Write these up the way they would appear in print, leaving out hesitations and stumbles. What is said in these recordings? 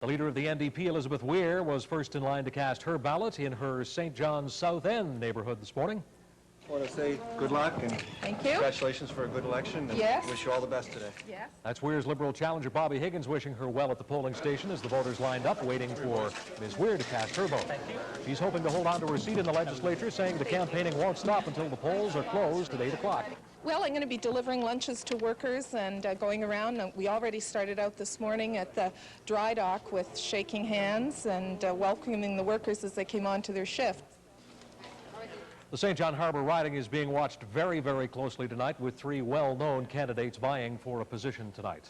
The leader of the NDP, Elizabeth Weir, was first in line to cast her ballot in her St. John's South End neighborhood this morning. I want to say good luck and thank you. Congratulations for a good election, and wish you all the best today. Yes. That's Weir's Liberal challenger Bobby Higgins wishing her well at the polling station as the voters lined up waiting for Ms. Weir to cast her vote. She's hoping to hold on to her seat in the legislature, saying the campaigning won't stop until the polls are closed at 8 o'clock. Well, I'm going to be delivering lunches to workers and going around. We already started out this morning at the dry dock with shaking hands and welcoming the workers as they came on to their shift. The St. John Harbour riding is being watched very, very closely tonight, with three well-known candidates vying for a position tonight.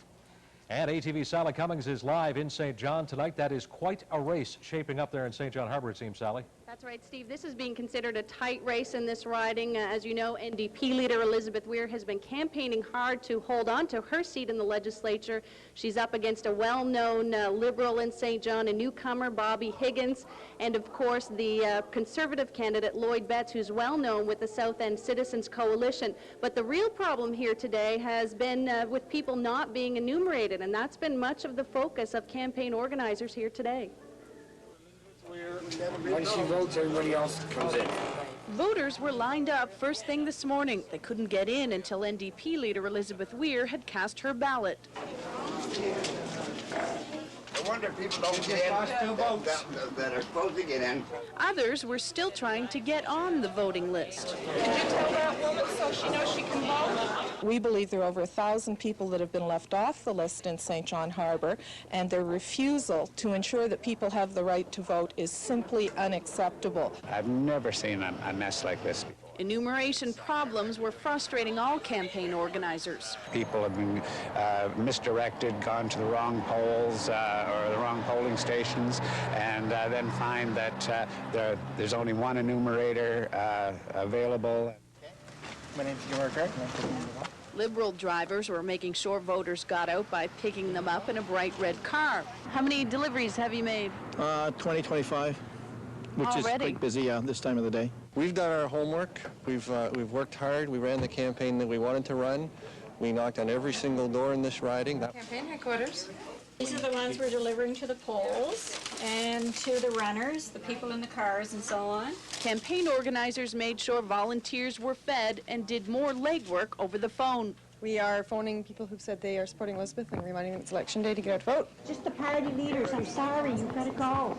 And ATV's Sally Cummings is live in St. John tonight. That is quite a race shaping up there in St. John Harbour, it seems, Sally. That's right, Steve. This is being considered a tight race in this riding. As you know, NDP leader Elizabeth Weir has been campaigning hard to hold on to her seat in the legislature. She's up against a well-known Liberal in St. John, a newcomer, Bobby Higgins, and of course the Conservative candidate Lloyd Betts, who's well-known with the South End Citizens Coalition. But the real problem here today has been with people not being enumerated, and that's been much of the focus of campaign organizers here today. Once she votes, everybody else comes in. Voters were lined up first thing this morning. They couldn't get in until NDP leader Elizabeth Weir had cast her ballot. I wonder if people don't get in that are supposed to get in. Others were still trying to get on the voting list. Did you tell that woman so she knows she can vote? We believe there are over 1,000 people that have been left off the list in St. John Harbour, and their refusal to ensure that people have the right to vote is simply unacceptable. I've never seen a mess like this before. Enumeration problems were frustrating all campaign organizers. People have been misdirected, gone to the wrong polls or the wrong polling stations, and then find that there's only one enumerator available. My name's Weir. Liberal drivers were making sure voters got out by picking them up in a bright red car. How many deliveries have you made? 20-25, which Already? is quite busy this time of the day. We've done our homework. We've worked hard. We ran the campaign that we wanted to run. We knocked on every single door in this riding. Campaign headquarters. These are the ones we're delivering to the polls and to the runners, the people in the cars and so on. Campaign organizers made sure volunteers were fed and did more legwork over the phone. We are phoning people who've said they are supporting Elizabeth and reminding them it's election day to get out to vote. Just the party leaders, I'm sorry, you've got to go.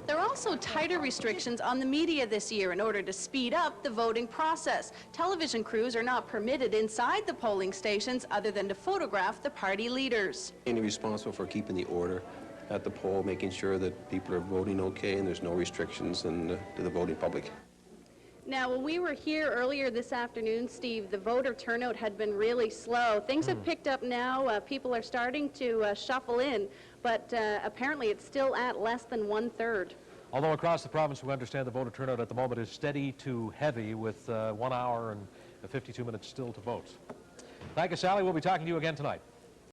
There are also tighter restrictions on the media this year in order to speed up the voting process. Television crews are not permitted inside the polling stations other than to photograph the party leaders. Mainly responsible for keeping the order at the poll, making sure that people are voting okay and there's no restrictions to the voting public. Now, when we were here earlier this afternoon, Steve, the voter turnout had been really slow. Things have picked up now. People are starting to shuffle in, but apparently it's still at less than 1/3. Although across the province, we understand the voter turnout at the moment is steady to heavy, with 1 hour and 52 minutes still to vote. Thank you, Sally. We'll be talking to you again tonight.